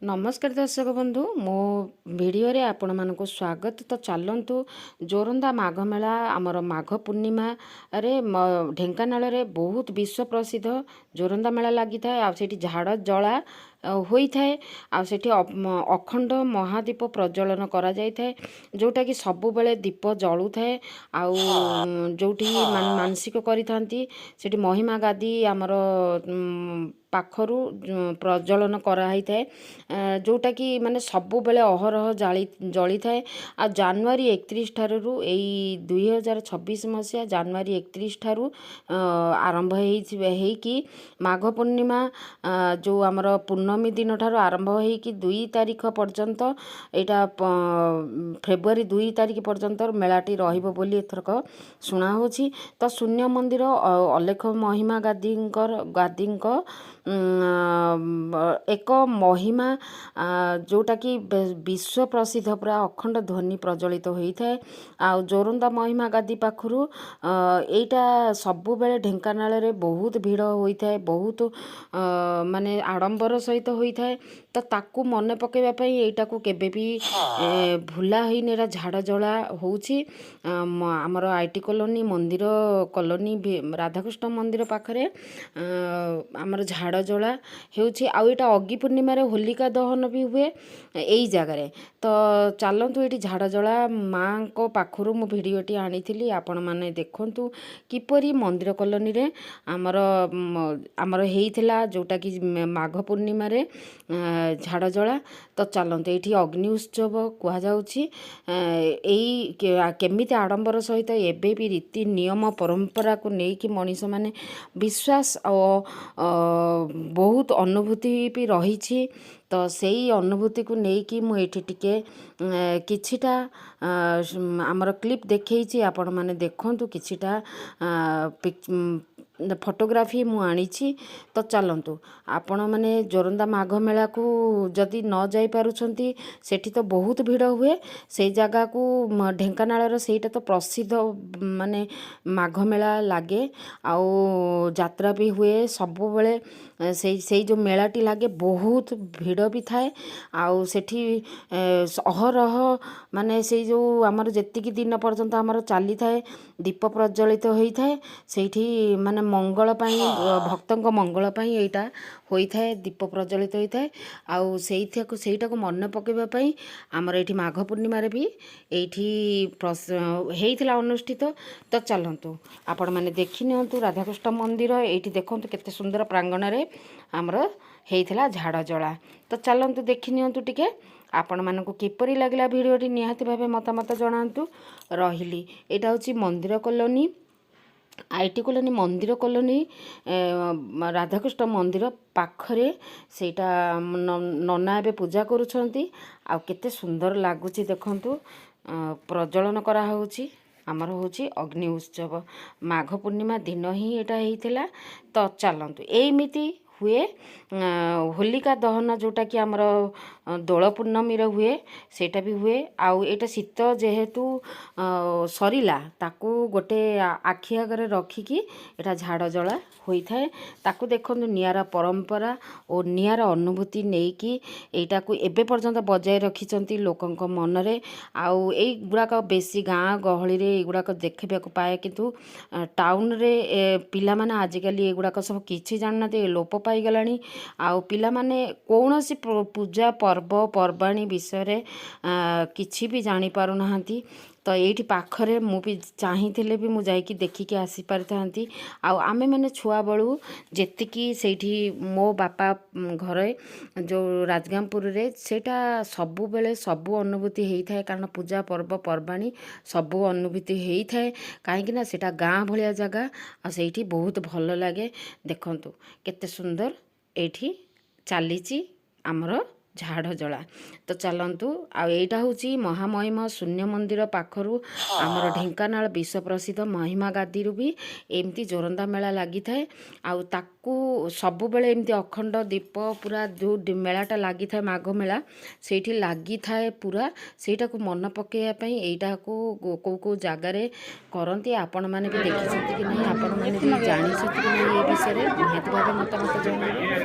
नमस्कार दर्शक बंधु मो भिडियो रे आपण मानक स्वागत। तो चलतु जोरंदा माघ मेला आमर माघ पूर्णिमा रे ढेंकानाल रे बहुत विश्व प्रसिद्ध जोरंदा मेला लगी था। आठी झाड़ जला होता है आठी अखंड महादीप प्रज्वलन करा जाय थाए जोटा कि सबु बेले दीप जलु थाए आउ जोठी मानसिक करि थांती सेठी महिमा गादी आमर पाखरु प्रज्वलन कराई थाए जोटा कि माने सबु बेले अहरह जली थाए। आ जनवरी 31 ठारू एई 2026 मसीहा जनवरी 31 ठारू आरंभ है कि माघ पूर्णिमा जो आमर पूर्णमी दिन ठारू आरंभ है कि 2 तारीख पर्यंत एटा फेब्रुआरी 2 तारीख पर्यंत मेलाटी रहिबो बोली एथरक शुणा होछि। तो शून्य मंदिर अलेख महिमा गादींक एक महिमा जोटा कि विश्व प्रसिद्ध पूरा अखंड ध्वनि प्रज्वलित होता है। आ जोरंदा महिमा गादी पाखरु एटा सबु बेले ढेंकानाल रे बहुत भीड़ होता है, बहुत माने आडंबर सहित होता है। तो ताकू मन पकेवा पई एटा को केबे भी भूला होइने रा झाड़ जला होउछि। आमर आईटी कॉलोनी मंदिर कॉलोनी राधाकृष्ण मंदिर पाखरे आमर झाड़ जला होउछि। आ एटा अगी पूर्णिमा रे होलिका दहन भी हुए एई जगार। तो चलतु ये झाड़ जला माँ को पाखरु मु भिडियोटी आनी आपण माने देखंतु किपरि मंदिर कॉलोनी रे आमर आमर हेइथिला जोटा कि माघ पूर्णिमा रे झाड़ जला। तो चलतु ये अग्नि उत्सव कह जाउछि। एई केमिति आडंबर सहित एबे भी रीति नियम परंपरा को लेकिन मनीष माने विश्वास बहुत अनुभूति भी रही। तो सेई अनुभूति को लेकिन मुझे टिके किछिटा आमर क्लिप देखी आपण माने देखंतु किछिटा फोटोग्राफी मु आनीछि। तो चलतु आपण माने जोरंदा माघ मेला को जदि न जाई पारुछंती सेठी तो बहुत भीड़ हुए से जगह को ढेंकानाल सेटा तो प्रसिद्ध माने माघ मेला लागे आउ यात्रा भी हुए सबु बेले से जो मेलाटी लागे बहुत भीड़ भी थाए। आउ सेठी अहरह माने से जो आमर जेतिकी दिन पर्यंत आमर चली थाए दीप प्रज्वलित होता है सेठी माने मंगल पाई भक्तों मंगल पाई एटा होता है दीप प्रज्वलित होता है। आउ सेटा को मन पकेबा पई आमर एठी माघ पूर्णिमा रे भी एठी हेइथिला अनुष्ठित। तो चलतु आपण माने देखि नियंतु राधाकृष्ण मंदिर एठी देखंतु केते सुंदर प्रांगण रे आमर हेइथिला झाड़ जला। तो चलतु देखि नियंतु टिके आपण मानकु किपरि लागला भिडियोटी निहाती भाबे मतामत जणांतु। रहिली एटा होची मंदिर कॉलोनी आईटी कॉलोनी मंदिर कॉलोनी राधाकृष्ण मंदिर पाखरे सेटा नना एबे पूजा करूछंती। आ केते सुंदर लागुची देखंतु प्रज्वलन करा होउची। आमर होची अग्नि उत्सव माघ पूर्णिमा दिन ही एटा हेइथिला। तो चलतु एमिति हुए होलिका दहन जोटा कि आमर दोल पूर्णमी हुए सेटा भी हुए। आउ एटा शीत जेहेतु सरिला ताकू गोटे आखि आगे रखिकी एटा झाड़ जला होता है। ताकू देखंतु नियारा परंपरा और नियारा अनुभूति नेकी एटा को एबे पर्यंत बजाय रखिचंती लोकंक मनरे। आउ एई गुड़ाक बेसी गाँ गहली रे एगुड़ाक देखा पाए किंतु टाउन रे पिला माने आजिकल एगुड़ाक सब किछि जानना लोप पाई गलानी। आउ पिला माने कौनसी पूजा पर्व पर्वाणी विषय रे किछि भी जानी पारु नाहंती। तो ये पाखरे मु भी चाहिए भी मुझे देखिकी आसी पारिथांती। आउ आमे माने छुआ बलू जेतिकी सेठी मो बापा घरे जो राजगामपुर रे सेटा सबु बेले सबु अनुभूति होता है कारण पूजा पर्व पर्वाणी सबु अनुभूति होता है कहीं ना सेटा गाँ भलिया जगह आ सेठी बहुत भल लगे। देखंतु केते सुंदर एठी चलीची आमर झाड़ जला। तो चलतु आईटा हूँ महामहिम शून्य मंदिर पाखरु आमर ढेंकानाल विश्व प्रसिद्ध महिमा गादी भी एमती जोरंदा मेला लगी थाए। आउ ताकू सबु बेले एमती अखंड दीप पूरा जो मेलाटा लगी थाए माघ मेला सेठी लगी थाए पूरा सेटा को मन पकेया पई एटा को को जगार करती आपण मैंने भी देखी कि नहीं आपण मैंने भी जानी कि नहीं ये विषय निहत भाव मतामत जणाइबे।